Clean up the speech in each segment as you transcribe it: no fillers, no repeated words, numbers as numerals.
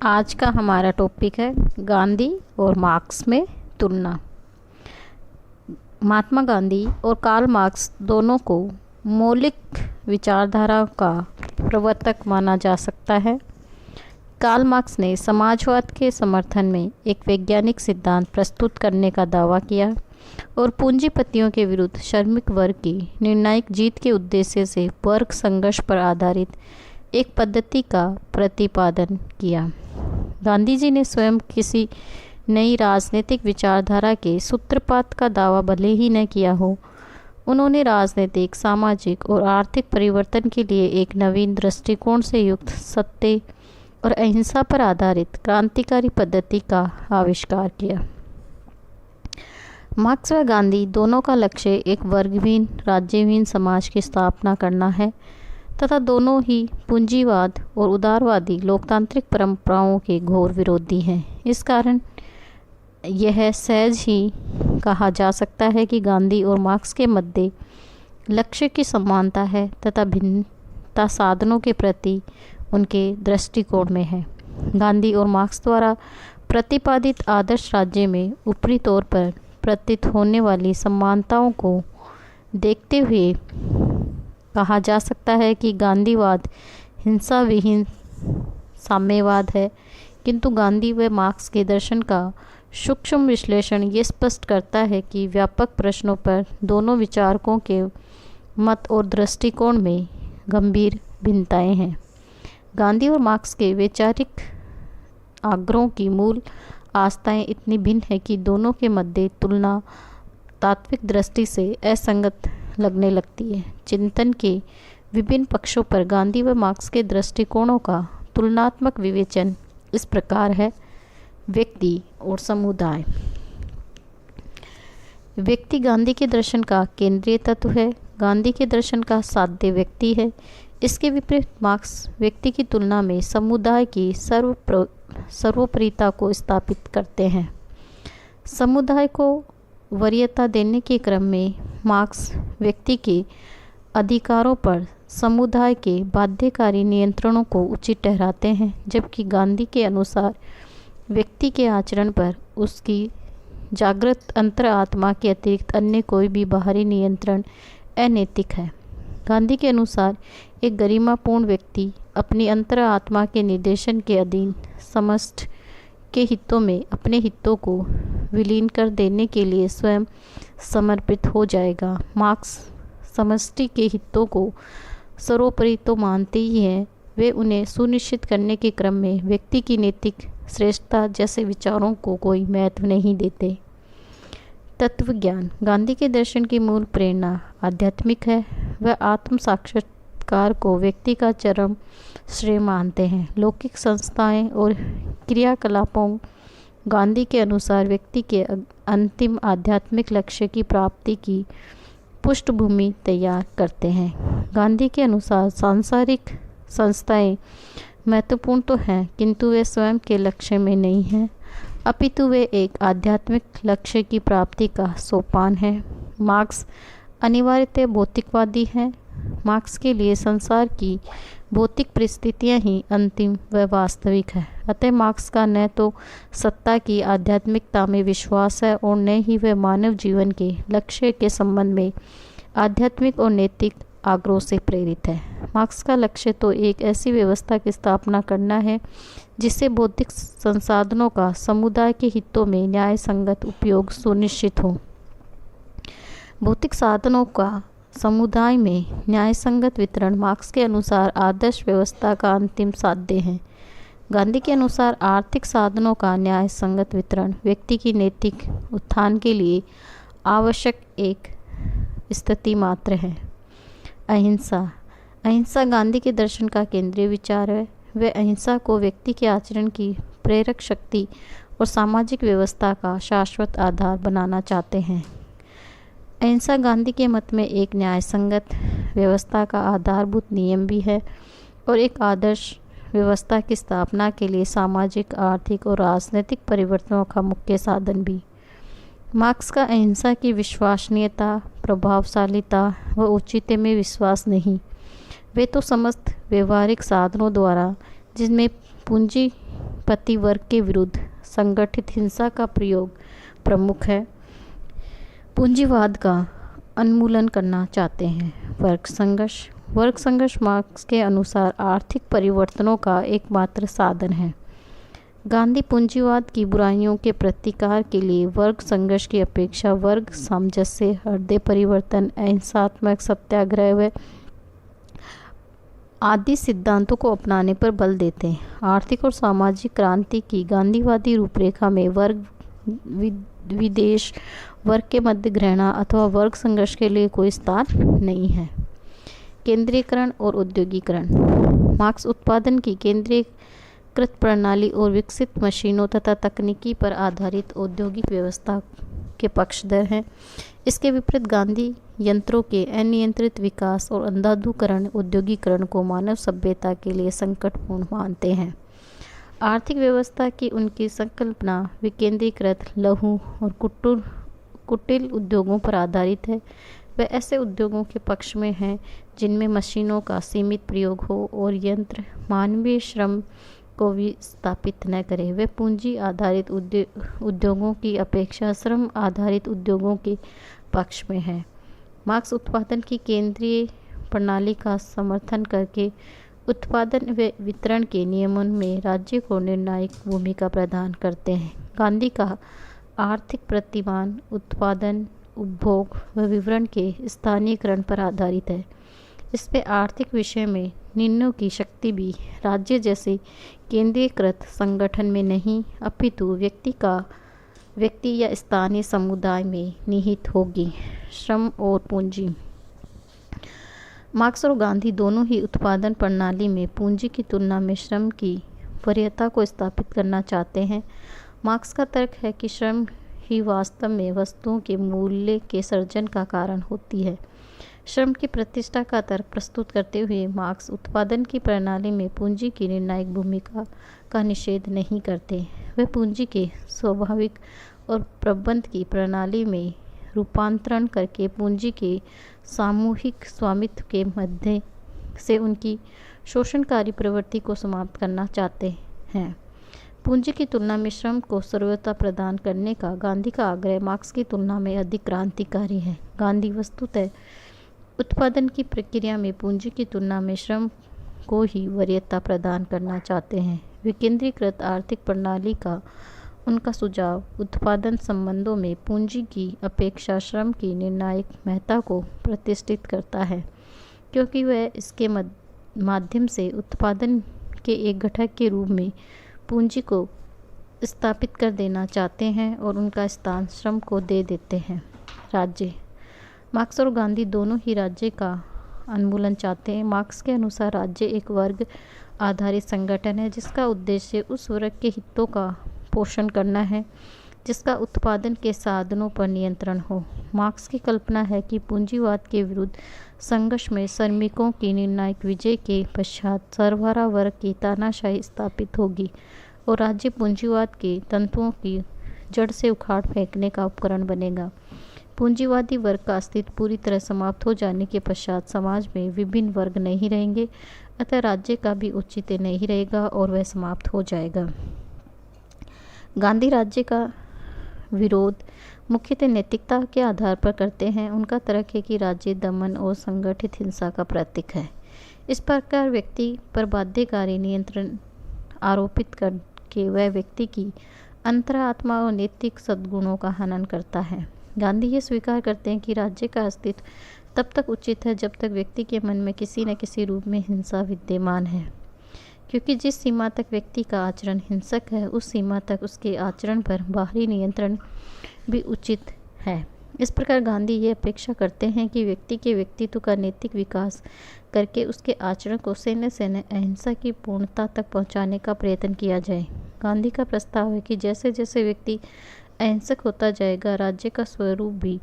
आज का हमारा टॉपिक है गांधी और मार्क्स में तुलना। महात्मा गांधी और कार्ल मार्क्स दोनों को मौलिक विचारधारा का प्रवर्तक माना जा सकता है। कार्ल मार्क्स ने समाजवाद के समर्थन में एक वैज्ञानिक सिद्धांत प्रस्तुत करने का दावा किया और पूंजीपतियों के विरुद्ध श्रमिक वर्ग की निर्णायक जीत के उद्देश्य से वर्ग संघर्ष पर आधारित एक पद्धति का प्रतिपादन किया। गांधी जी ने स्वयं किसी नई राजनीतिक विचारधारा के सूत्रपात का दावा भले ही न किया हो, उन्होंने राजनीतिक, सामाजिक और आर्थिक परिवर्तन के लिए एक नवीन दृष्टिकोण से युक्त सत्य और अहिंसा पर आधारित क्रांतिकारी पद्धति का आविष्कार किया। मार्क्स व गांधी दोनों का लक्ष्य एक वर्गहीन, राज्यहीन समाज की स्थापना करना है तथा दोनों ही पूंजीवाद और उदारवादी लोकतांत्रिक परंपराओं के घोर विरोधी हैं। इस कारण यह सहज ही कहा जा सकता है कि गांधी और मार्क्स के मध्य लक्ष्य की समानता है तथा भिन्नता साधनों के प्रति उनके दृष्टिकोण में है। गांधी और मार्क्स द्वारा प्रतिपादित आदर्श राज्य में ऊपरी तौर पर प्रतीत होने वाली समानताओं को देखते हुए कहा जा सकता है कि गांधीवाद हिंसा विहीन साम्यवाद है, किंतु गांधी व मार्क्स के दर्शन का सूक्ष्म विश्लेषण ये स्पष्ट करता है कि व्यापक प्रश्नों पर दोनों विचारकों के मत और दृष्टिकोण में गंभीर भिन्नताएं हैं। गांधी और मार्क्स के वैचारिक आग्रहों की मूल आस्थाएं इतनी भिन्न है कि दोनों के मध्य तुलना तात्विक दृष्टि से असंगत लगने लगती है। चिंतन के विभिन्न पक्षों पर गांधी व मार्क्स के दृष्टिकोणों का तुलनात्मक विवेचन इस प्रकार है। व्यक्ति और समुदाय। व्यक्ति गांधी के दर्शन का केंद्रीय तत्व है। गांधी के दर्शन का साध्य व्यक्ति है। इसके विपरीत मार्क्स व्यक्ति की तुलना में समुदाय की सर्वोपरिता को स्थापित करते हैं। समुदाय को वरीयता देने के क्रम में मार्क्स व्यक्ति के अधिकारों पर समुदाय के बाध्यकारी नियंत्रणों को उचित ठहराते हैं, जबकि गांधी के अनुसार व्यक्ति के आचरण पर उसकी जागृत अंतर आत्मा के अतिरिक्त अन्य कोई भी बाहरी नियंत्रण अनैतिक है। गांधी के अनुसार एक गरिमापूर्ण व्यक्ति अपनी अंतर आत्मा के निर्देशन के अधीन समस्त के हितों में अपने हितों को विलीन कर देने के लिए स्वयं समर्पित हो जाएगा। मार्क्स समष्टि के हितों को सर्वोपरि तो मानते ही हैं, वे उन्हें सुनिश्चित करने के क्रम में व्यक्ति की नैतिक श्रेष्ठता जैसे विचारों को कोई महत्व नहीं देते। तत्वज्ञान। गांधी के दर्शन की मूल प्रेरणा आध्यात्मिक है। वह आत्म साक्षात्कार को व्यक्ति का चरम श्रेय मानते हैं। लौकिक संस्थाएं और क्रियाकलापों गांधी के अनुसार व्यक्ति के अंतिम आध्यात्मिक लक्ष्य की प्राप्ति की पृष्ठभूमि तैयार करते हैं। गांधी के अनुसार सांसारिक संस्थाएं महत्वपूर्ण तो हैं, किंतु वे स्वयं के लक्ष्य में नहीं हैं, अपितु वे एक आध्यात्मिक लक्ष्य की प्राप्ति का सोपान है। मार्क्स अनिवार्यतः भौतिकवादी हैं। मार्क्स के लिए संसार की भौतिक परिस्थितियां ही अंतिम व वास्तविक है। अतः मार्क्स का न तो सत्ता की आध्यात्मिकता में विश्वास है और न ही वह मानव जीवन के लक्ष्य के संबंध में आध्यात्मिक और नैतिक आग्रह से प्रेरित है। मार्क्स का लक्ष्य तो एक ऐसी व्यवस्था की स्थापना करना है जिससे भौतिक संसाधनों का समुदाय के हितों में न्याय संगत उपयोग सुनिश्चित हो। भौतिक साधनों का समुदाय में न्यायसंगत वितरण मार्क्स के अनुसार आदर्श व्यवस्था का अंतिम साध्य है। गांधी के अनुसार आर्थिक साधनों का न्याय संगत वितरण व्यक्ति की नैतिक उत्थान के लिए आवश्यक एक स्थिति मात्र है। अहिंसा। अहिंसा गांधी के दर्शन का केंद्रीय विचार है। वे अहिंसा को व्यक्ति के आचरण की प्रेरक शक्ति और सामाजिक व्यवस्था का शाश्वत आधार बनाना चाहते हैं। अहिंसा गांधी के मत में एक न्यायसंगत व्यवस्था का आधारभूत नियम भी है और एक आदर्श व्यवस्था की स्थापना के लिए सामाजिक, आर्थिक और राजनीतिक परिवर्तनों का मुख्य साधन भी। मार्क्स का अहिंसा की विश्वसनीयता, प्रभावशालीता व औचित्य में विश्वास नहीं। वे तो समस्त व्यवहारिक साधनों द्वारा जिसमें पति वर्ग के विरुद्ध संगठित हिंसा का प्रयोग प्रमुख है। पूंजीवाद का उन्मूलन करना चाहते हैं। वर्ग संघर्ष मार्क्स के अनुसार आर्थिक परिवर्तनों का एकमात्र साधन है। गांधी पूंजीवाद की बुराइयों के प्रतिकार के लिए वर्ग संघर्ष की अपेक्षा वर्ग सामंजस्य, हृदय परिवर्तन, अहिंसात्मक सत्याग्रह व आदि सिद्धांतों को अपनाने पर बल देते हैं। आर्थिक और सामाजिक क्रांति की गांधीवादी रूपरेखा में वर्ग विदेश, वर्ग के मध्य घृणा अथवा वर्ग संघर्ष के लिए कोई स्थान नहीं है। केंद्रीकरण और औद्योगिकरण। मार्क्स उत्पादन की केंद्रीकृत प्रणाली और विकसित मशीनों तथा तकनीकी पर आधारित औद्योगिक व्यवस्था के पक्षधर हैं। इसके विपरीत गांधी यंत्रों के अनियंत्रित विकास और अंधाधुकरण औद्योगिकरण को मानव सभ्यता के लिए संकटपूर्ण मानते हैं। आर्थिक व्यवस्था की उनकी संकल्पना विकेंद्रीकृत, लघु और कुटिल उद्योगों पर आधारित है। वे ऐसे उद्योगों के पक्ष में हैं जिनमें मशीनों का सीमित प्रयोग हो और यंत्र मानवीय श्रम को विस्थापित न करे। वे पूंजी आधारित उद्योगों की अपेक्षा श्रम आधारित उद्योगों के पक्ष में हैं। मार्क्स उत्पादन की केंद्रीय प्रणाली का समर्थन करके उत्पादन व वितरण के नियमन में राज्य को निर्णायक भूमिका प्रदान करते हैं। गांधी का आर्थिक प्रतिमान उत्पादन, उपभोग व वितरण के स्थानीयकरण पर आधारित है। इसमें आर्थिक विषय में निर्णयों की शक्ति भी राज्य जैसे केंद्रीकृत संगठन में नहीं, अपितु व्यक्ति या स्थानीय समुदाय में निहित होगी। श्रम और पूंजी। मार्क्स और गांधी दोनों ही उत्पादन प्रणाली में पूंजी की तुलना में श्रम की वरीयता को स्थापित करना चाहते हैं। मार्क्स का तर्क है कि श्रम ही वास्तव में वस्तुओं के मूल्य के सर्जन का कारण होती है। श्रम की प्रतिष्ठा का तर्क प्रस्तुत करते हुए मार्क्स उत्पादन की प्रणाली में पूंजी की निर्णायक भूमिका का निषेध नहीं करते। वे पूंजी के स्वाभाविक और प्रबंध की प्रणाली में रूपांतरण करके पूंजी के सामूहिक स्वामित्व के मध्य से उनकी शोषणकारी प्रवृत्ति को समाप्त करना चाहते हैं। पूंजी की तुलना में श्रम को सर्वोच्चता प्रदान करने का गांधी का आग्रह मार्क्स की तुलना में अधिक क्रांतिकारी है। गांधी वस्तुतः उत्पादन की प्रक्रिया में पूंजी की तुलना में श्रम को ही वरीयता प्रदान करना चाहते हैं। विकेंद्रीकृत आर्थिक प्रणाली का उनका सुझाव उत्पादन संबंधों में पूंजी की अपेक्षा श्रम की निर्णायक महत्ता को प्रतिष्ठित करता है, क्योंकि वह इसके माध्यम से उत्पादन के एक घटक के रूप में पूंजी को स्थापित कर देना चाहते हैं और उनका स्थान श्रम को दे देते हैं। राज्य। मार्क्स और गांधी दोनों ही राज्य का उन्मूलन चाहते हैं। मार्क्स के अनुसार राज्य एक वर्ग आधारित संगठन है जिसका उद्देश्य उस वर्ग के हितों का पोषण करना है जिसका उत्पादन के साधनों पर नियंत्रण हो। मार्क्स की कल्पना है कि पूंजीवाद के विरुद्ध संघर्ष में श्रमिकों की निर्णायक विजय के पश्चात सर्वहारा वर्ग की तानाशाही स्थापित होगी और राज्य पूंजीवाद के तंतुओं की जड़ से उखाड़ फेंकने का उपकरण बनेगा। पूंजीवादी वर्ग का अस्तित्व पूरी तरह समाप्त हो जाने के पश्चात समाज में विभिन्न वर्ग नहीं रहेंगे, अतः राज्य का भी औचित्य नहीं रहेगा और वह समाप्त हो जाएगा। गांधी राज्य का विरोध मुख्यतः नैतिकता के आधार पर करते हैं। उनका तर्क है कि राज्य दमन और संगठित हिंसा का प्रतीक है। इस प्रकार व्यक्ति पर बाध्यकारी नियंत्रण आरोपित करके वह व्यक्ति की अंतरात्मा और नैतिक सद्गुणों का हनन करता है। गांधी ये स्वीकार करते हैं कि राज्य का अस्तित्व तब तक उचित है जब तक व्यक्ति के मन में किसी न किसी रूप में हिंसा विद्यमान है, क्योंकि जिस सीमा तक व्यक्ति का आचरण हिंसक है उस सीमा तक उसके आचरण पर बाहरी नियंत्रण भी उचित है। इस प्रकार गांधी ये अपेक्षा करते हैं कि व्यक्ति के व्यक्तित्व का नैतिक विकास करके उसके आचरण को सैन्य अहिंसा की पूर्णता तक पहुंचाने का प्रयत्न किया जाए। गांधी का प्रस्ताव है कि जैसे जैसे व्यक्ति अहिंसक होता जाएगा राज्य का स्वरूप भी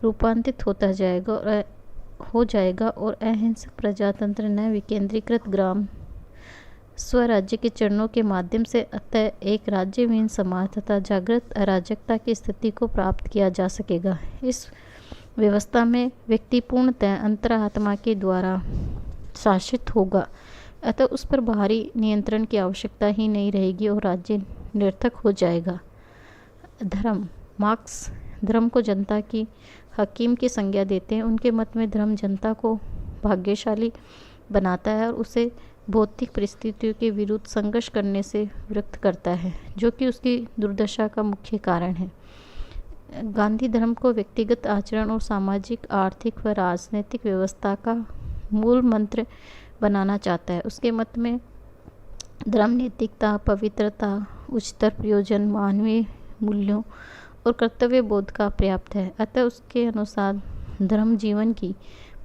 रूपांतरित हो जाएगा और अहिंसक प्रजातंत्र न विकेंद्रीकृत ग्राम स्वराज्य के चरणों के माध्यम से अतः एक राज्यविहीन समाज तथा जागृत अराजकता की स्थिति को प्राप्त किया जा सकेगा। इस व्यवस्था में व्यक्ति पूर्णतः अंतरात्मा के द्वारा शासित होगा। अतः उस पर बाहरी नियंत्रण की आवश्यकता ही नहीं रहेगी और राज्य निरर्थक हो जाएगा। धर्म। मार्क्स धर्म को जनता की हकीम की संज्ञा देते हैं। उनके मत में धर्म जनता को भाग्यशाली बनाता है और उसे भौतिक परिस्थितियों के विरुद्ध संघर्ष करने से विरक्त करता है, जो कि उसकी दुर्दशा का मुख्य कारण है। गांधी धर्म को व्यक्तिगत आचरण और सामाजिक, आर्थिक व राजनीतिक व्यवस्था का मूल मंत्र बनाना चाहता है। उसके मत में धर्म नैतिकता, पवित्रता, उच्चतर प्रयोजन, मानवीय मूल्यों और कर्तव्य बोध का पर्याप्त है। अतः उसके अनुसार धर्म जीवन की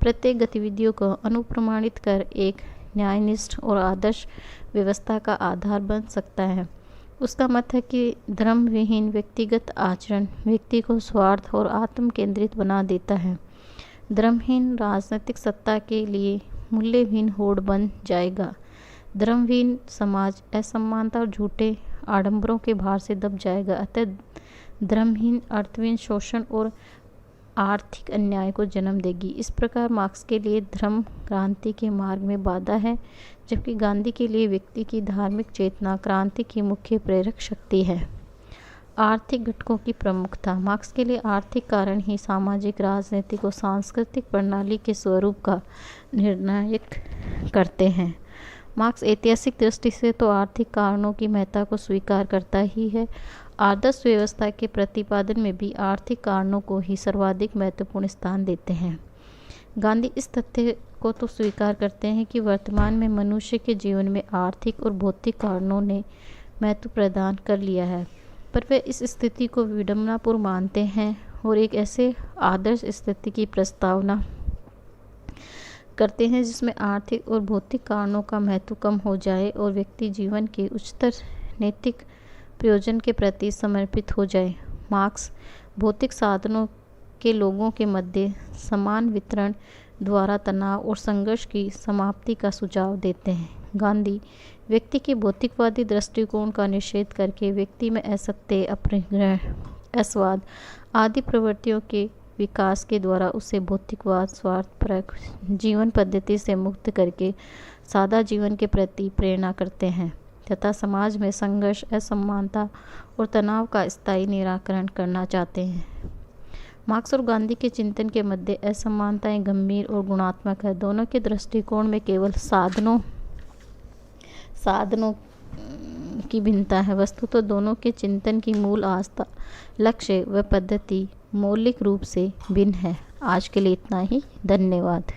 प्रत्येक गतिविधियों को अनुप्रमाणित कर एक न्यायनिष्ठ और आदर्श व्यवस्था का आधार बन सकता है। उसका मत है कि धर्म विहीन व्यक्तिगत आचरण व्यक्ति को स्वार्थ और आत्म केंद्रित बना देता है। धर्महीन राजनीतिक सत्ता के लिए मूल्यहीन होड़ बन जाएगा। धर्महीन समाज असमानता और झूठे आडंबरों के भार से दब जाएगा। अतः धर्महीन अर्थहीन शोषण और आर्थिक अन्याय को जन्म देगी। इस प्रकार मार्क्स के लिए धर्म क्रांति के मार्ग में बाधा है, जबकि गांधी के लिए व्यक्ति की धार्मिक चेतना क्रांति की मुख्य प्रेरक शक्ति है। आर्थिक घटकों की प्रमुखता। मार्क्स के लिए आर्थिक कारण ही सामाजिक, राजनीतिक और सांस्कृतिक प्रणाली के स्वरूप का निर्णायक करते हैं। मार्क्स ऐतिहासिक दृष्टि से तो आर्थिक कारणों की महत्ता को स्वीकार करता ही है। आदर्श व्यवस्था के प्रतिपादन में भी आर्थिक कारणों को ही सर्वाधिक महत्वपूर्ण स्थान देते हैं। गांधी इस तथ्य को तो स्वीकार करते हैं कि वर्तमान में मनुष्य के जीवन में आर्थिक और भौतिक कारणों ने महत्व प्रदान कर लिया है, पर वे इस स्थिति को विडंबनापूर्ण मानते हैं और एक ऐसे आदर्श स्थिति की प्रस्तावना करते हैं जिसमें आर्थिक और भौतिक कारणों का महत्व कम हो जाए और व्यक्ति जीवन के उच्चतर नैतिक प्रयोजन के प्रति समर्पित हो जाए। मार्क्स भौतिक साधनों के लोगों के मध्य समान वितरण द्वारा तनाव और संघर्ष की समाप्ति का सुझाव देते हैं। गांधी व्यक्ति के भौतिकवादी दृष्टिकोण का निषेध करके व्यक्ति में असत्य, अपरिग्रह, अस्वाद आदि प्रवृत्तियों के विकास के द्वारा उसे भौतिकवाद, स्वार्थपरक जीवन पद्धति से मुक्त करके सादा जीवन के प्रति प्रेरणा करते हैं तथा समाज में संघर्ष, असमानता और तनाव का स्थायी निराकरण करना चाहते हैं। मार्क्स और गांधी के चिंतन के मध्य असमानताएं गंभीर और गुणात्मक है। दोनों के दृष्टिकोण में केवल साधनों की भिन्नता है। वस्तु तो दोनों के चिंतन की मूल आस्था, लक्ष्य व पद्धति मौलिक रूप से भिन्न है। आज के लिए इतना ही। धन्यवाद।